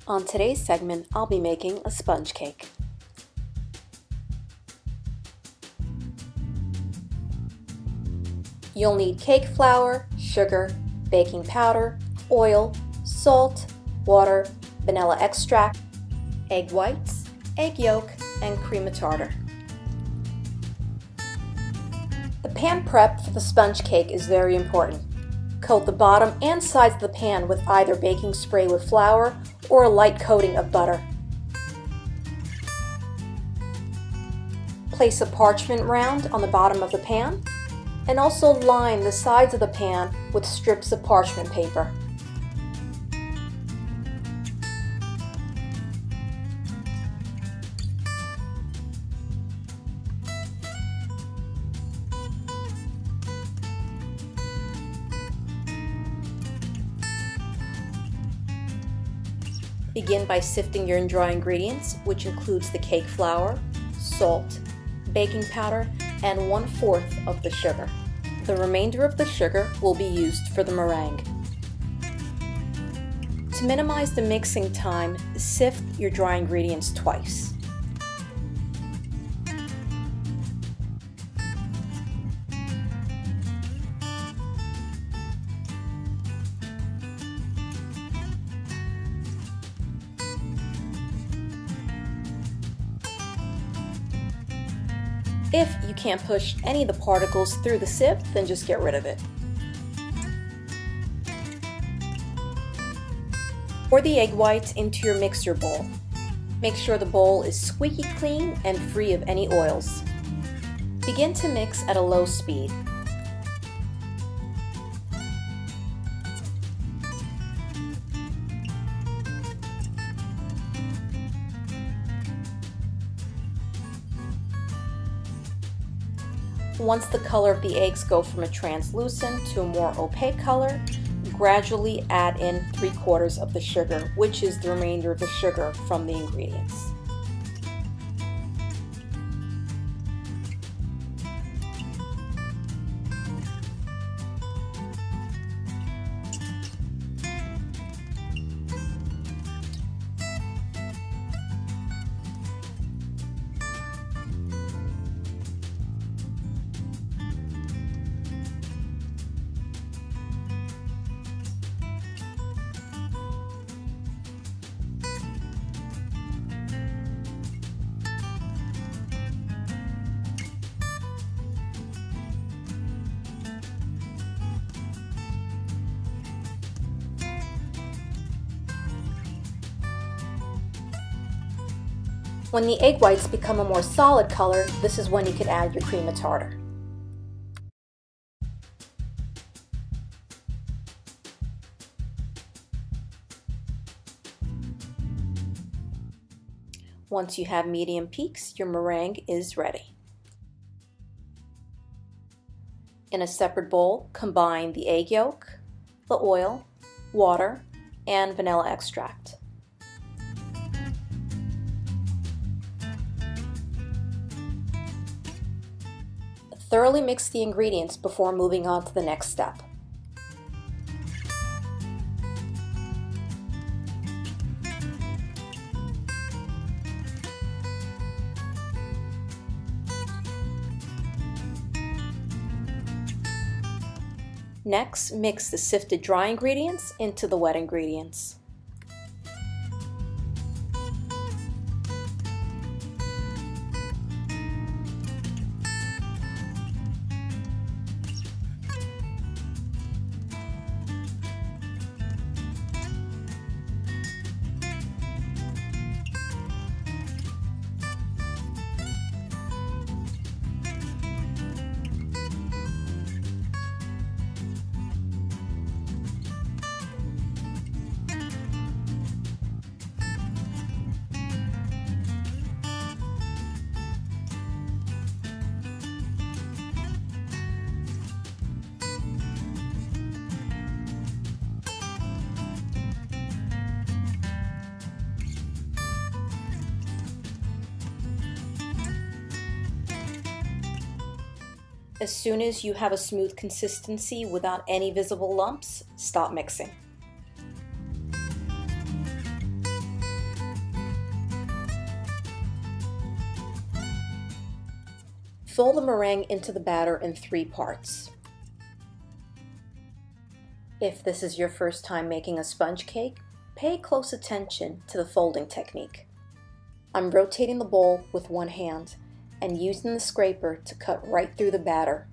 On today's segment, I'll be making a sponge cake. You'll need cake flour, sugar, baking powder, oil, salt, water, vanilla extract, egg whites, egg yolk, and cream of tartar. The pan prep for the sponge cake is very important. Coat the bottom and sides of the pan with either baking spray with flour or a light coating of butter. Place a parchment round on the bottom of the pan and also line the sides of the pan with strips of parchment paper. Begin by sifting your dry ingredients, which includes the cake flour, salt, baking powder, and 1/4 of the sugar. The remainder of the sugar will be used for the meringue. To minimize the mixing time, sift your dry ingredients twice. If you can't push any of the particles through the sieve, then just get rid of it. Pour the egg whites into your mixer bowl. Make sure the bowl is squeaky clean and free of any oils. Begin to mix at a low speed. Once the color of the eggs go from a translucent to a more opaque color, gradually add in 3/4 of the sugar, which is the remainder of the sugar from the ingredients. When the egg whites become a more solid color, this is when you can add your cream of tartar. Once you have medium peaks, your meringue is ready. In a separate bowl, combine the egg yolk, the oil, water, and vanilla extract. Thoroughly mix the ingredients before moving on to the next step. Next, mix the sifted dry ingredients into the wet ingredients. As soon as you have a smooth consistency without any visible lumps, stop mixing. Fill the meringue into the batter in 3 parts. If this is your first time making a sponge cake, pay close attention to the folding technique. I'm rotating the bowl with one hand and using the scraper to cut right through the batter.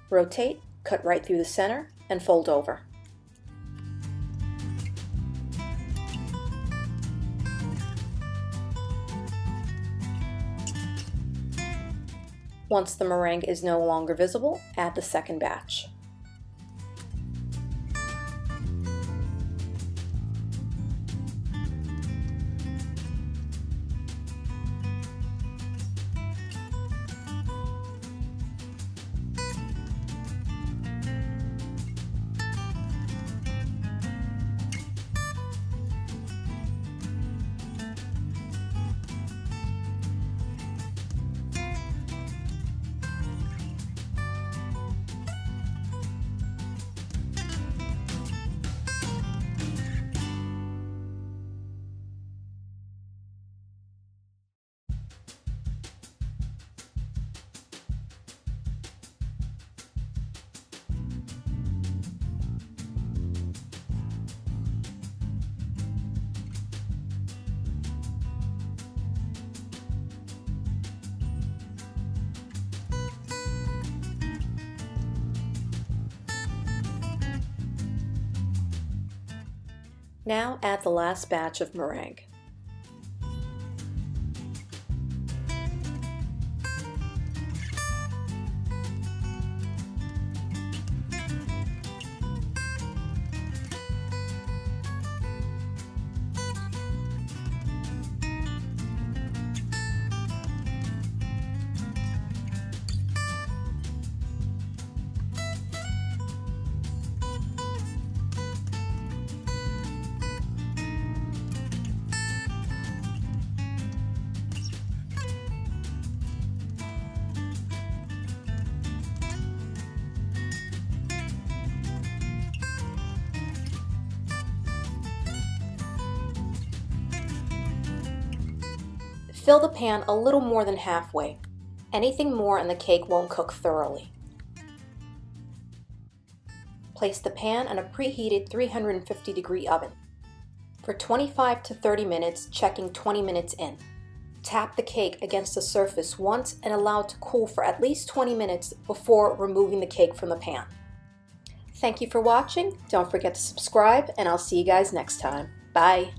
Rotate, cut right through the center, and fold over. Once the meringue is no longer visible, add the second batch. Now add the last batch of meringue. Fill the pan a little more than halfway. Anything more and the cake won't cook thoroughly. Place the pan in a preheated 350-degree oven for 25 to 30 minutes, checking 20 minutes in. Tap the cake against the surface once and allow it to cool for at least 20 minutes before removing the cake from the pan. Thank you for watching. Don't forget to subscribe, and I'll see you guys next time. Bye!